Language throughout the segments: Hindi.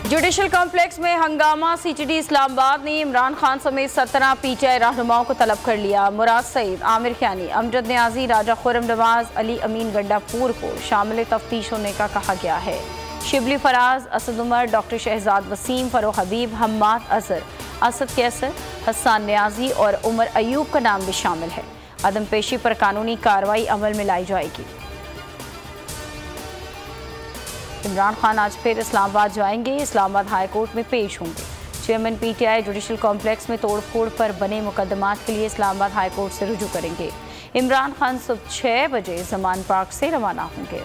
जुडिशल कॉम्प्लेक्स में हंगामा। सीटीडी इस्लामाबाद ने इमरान खान समेत 17 पीटीआई रहनुमाओं को तलब कर लिया। मुराद सईद, आमिर ख्यानी, अमजद न्याजी, राजा खुर्रम नवाज, अली अमीन गंडापुर को शामिल तफ्तीश होने का कहा गया है। शिबली फराज, असद उमर, डॉक्टर शहजाद वसीम, फरोह हबीब, हम्माद अजहर, असद कैसर, हसन न्याजी और उमर अयूब का नाम भी शामिल है। अदम पेशी पर कानूनी कार्रवाई अमल में लाई जाएगी। इमरान खान आज फिर इस्लामाबाद जाएंगे। इस्लामाबाद हाई कोर्ट में पेश होंगे। चेयरमैन पीटीआई जुडिशल कॉम्प्लेक्स में तोड़फोड़ पर बने मुकदमात के लिए इस्लामाबाद हाई कोर्ट से रुजू करेंगे। इमरान खान सुबह 6 बजे जमान पार्क से रवाना होंगे।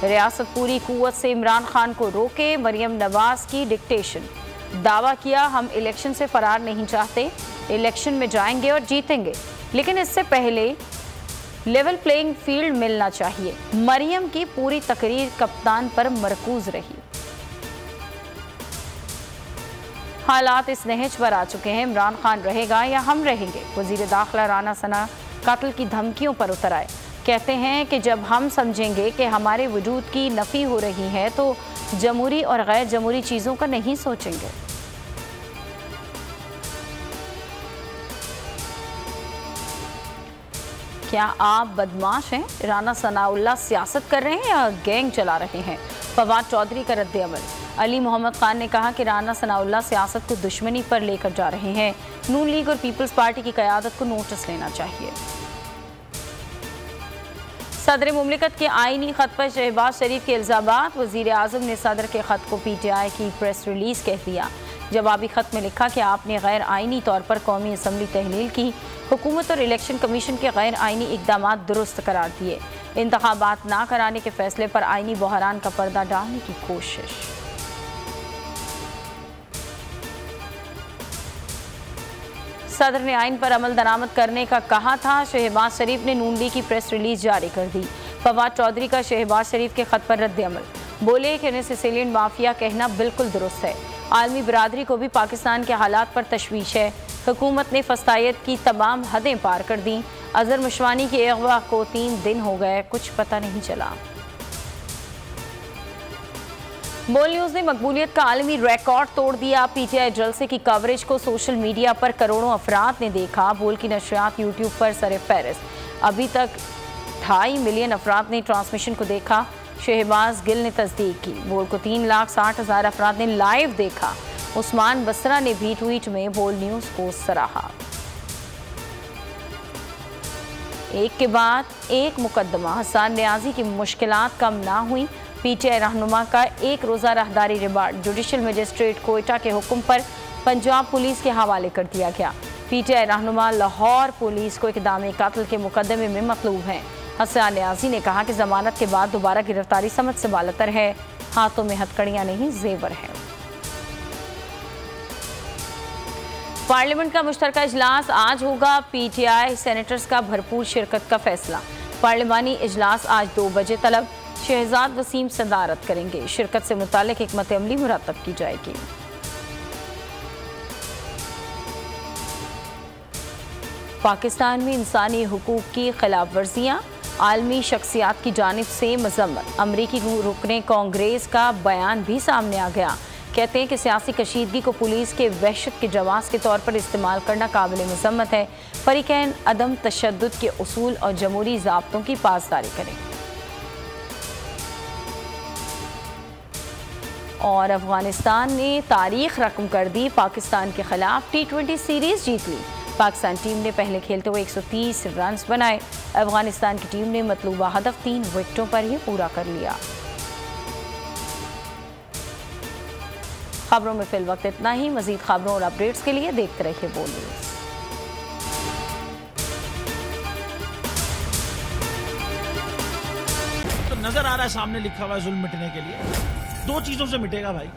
रियासत पूरी कुव्वत से इमरान खान को रोके। मरियम नवाज की डिक्टेशन। दावा किया, हम इलेक्शन से फरार नहीं चाहते, इलेक्शन में जाएंगे और जीतेंगे, लेकिन इससे पहले लेवल प्लेइंग फील्ड मिलना चाहिए। मरियम की पूरी तकरीर कप्तान पर मरकूज रही। हालात इस नहज पर आ चुके हैं, इमरान खान रहेगा या हम रहेंगे। वजीर दाखिला राना सना कत्ल की धमकियों पर उतर आए। कहते हैं कि जब हम समझेंगे कि हमारे वजूद की नफ़ी हो रही है तो जमहूरी और गैर जमहूरी चीज़ों का नहीं सोचेंगे। क्या आप बदमाश हैं? राना सनाउल्लाह सियासत कर रहे हैं या गैंग चला रहे हैं? फवाद चौधरी का रद्द-ए-अमल। अली मोहम्मद खान ने कहा कि राना सनाउल्लाह सियासत को दुश्मनी पर लेकर जा रहे हैं। नून लीग और पीपल्स पार्टी की क़यादत को नोटिस लेना चाहिए। सदर मुमलिकत के आईनी खत पर शहबाज शरीफ के इल्ज़ामात। वज़ीर आज़म ने सदर के खत को पीटीआई की प्रेस रिलीज़ कह दिया। जवाबी खत में लिखा कि आपने गैर आईनी तौर पर कौमी असम्बली तहलील की, हुकूमत और इलेक्शन कमीशन के गैर आईनी इक़दामात दुरुस्त करार दिए, इंतखाबात ना कराने के फैसले पर आईनी बहरान का पर्दा डालने की कोशिश। सदर ने आइन पर अमल दरामद करने का कहा था। शहबाज शरीफ ने नून लीग की प्रेस रिलीज जारी कर दी। फवाद चौधरी का शहबाज शरीफ के खत पर रद्द-ए-अमल। बोले कि उन्हें सिसिलियन माफिया कहना बिल्कुल दुरुस्त है। आलमी बरादरी को भी पाकिस्तान के हालात पर तशवीश है। हुकूमत ने फस्तायत की तमाम हदें पार कर दी। अजहर मुशवानी के अगवा को 3 दिन हो गए, कुछ पता नहीं चला। बोल न्यूज़ ने मकबूलियत का आलमी रिकॉर्ड तोड़ दिया। पीटीआई जलसे की कवरेज को सोशल मीडिया पर करोड़ों अफराद ने देखा। बोल की नशरियात यूट्यूब पर सरे फहरिस्त। अभी तक 2.5 मिलियन अफराद ने ट्रांसमिशन को देखा। शहबाज गिल ने तस्दीक की। बोल को 3,60,000 अफराद ने लाइव देखा। उस्मान बसरा ने भी ट्वीट में बोल न्यूज़ को सराहा। एक के बाद एक मुकदमा। हसन न्याजी की मुश्किलात कम ना हुई। पीटीआई रहनुमा का 1 रोज़ा राहदारी रिमांड जुडिशल मजिस्ट्रेट कोयटा के हुक्म पर पंजाब पुलिस के हवाले कर दिया गया। पीटीआई रहनुमा लाहौर पुलिस को इक़दाम कत्ल के मुकदमे में मतलूब हैं। हसन न्याजी ने कहा कि जमानत के बाद दोबारा गिरफ्तारी समझ से बालतर है। हाथों में हथकड़ियां नहीं, जेवर है। पार्लियामेंट का मुश्तरका इजलास आज होगा। पीटीआई सेनेटर्स का भरपूर शिरकत का फैसला। पार्लिमानी इजलास आज 2 बजे तलब। शहजाद वसीम सदारत करेंगे। शिरकत से मुतालिक हिकमत अमली मुरतब की जाएगी। पाकिस्तान में इंसानी हुकूक की खिलाफ वर्जियाँ। आलमी शख्सियात की जानिब से मजम्मत। अमरीकी रुकने कांग्रेस का बयान भी सामने आ गया। कहते हैं कि सियासी कशीदगी को पुलिस के वहशत के जवाब के तौर पर इस्तेमाल करना काबिल मजम्मत है। फरीकैन अदम तशद्दुद के उसूल और जमहूरी ज़ाब्तों की पासदारी करें। और अफगानिस्तान ने तारीख रकम कर दी। पाकिस्तान के खिलाफ T20 सीरीज जीत ली। पाकिस्तान टीम ने पहले खेलते हुए 130 रन बनाए। अफगानिस्तान की टीम ने मतलूबा हदफ 3 विकेटों पर ही पूरा कर लिया। खबरों में फिल वक्त इतना ही। मजीद खबरों और अपडेट्स के लिए देखते रहिए बोल न्यूज़। तो नजर आ रहा है सामने लिखा हुआ है जुल्म मिटने के लिए 2 चीजों से मिटेगा भाई।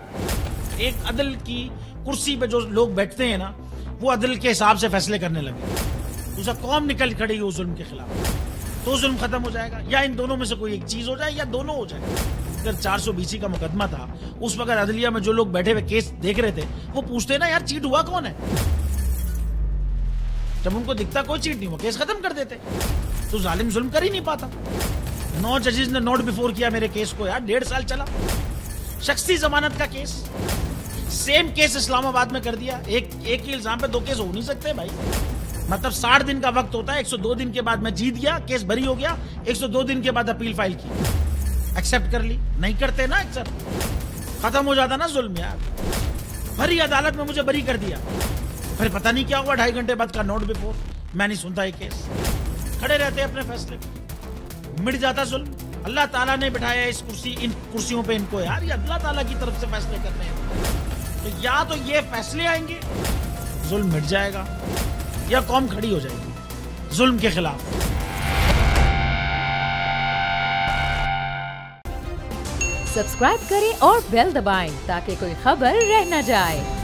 एक, अदल की कुर्सी पे जो लोग बैठते हैं ना, वो अदल के हिसाब से फैसले करने लगे। दूसरा, कौम निकल खड़ी उस जुल्म के खिलाफ, तो जुल्म खत्म हो जाएगा। या इन दोनों में से कोई एक चीज हो जाए या दोनों हो जाए। अगर 420 का मुकदमा था, उस वक्त अदलिया में जो लोग बैठे हुए केस देख रहे थे, वो पूछते ना यार चीट हुआ कौन है। जब उनको दिखता कोई चीट नहीं हुआ, केस खत्म कर देते। तो जालिम जुल्म कर ही नहीं पाता। 9 जजेस ने नोट बिफोर किया मेरे केस को यार, 1.5 साल चला। शख्सी जमानत का केस, सेम केस इस्लामाबाद में कर दिया। एक ही इल्जाम पे 2 केस हो नहीं सकते भाई। मतलब 60 दिन का वक्त होता है, 102 दिन के बाद मैं जीत गया, केस बरी हो गया, 102 दिन के बाद अपील फाइल की, एक्सेप्ट कर ली। नहीं करते ना एक्सेप्ट, खत्म हो जाता ना जुल्म यार। भरी अदालत में मुझे बरी कर दिया, फिर पता नहीं क्या हुआ, 2.5 घंटे बाद का नोट बिफोर। मैं नहीं सुनता ये केस, खड़े रहते अपने फैसले पे, मिट जाता जुल्म। अल्लाह ताला ने बिठाया इन कुर्सियों पे इनको यार, ये अल्लाह ताला की तरफ से फैसले करने हैं। तो या तो ये फैसले आएंगे, जुल्म मिट जाएगा, या कौम खड़ी हो जाएगी जुल्म के खिलाफ। सब्सक्राइब करें और बेल दबाएं ताकि कोई खबर रह न जाए।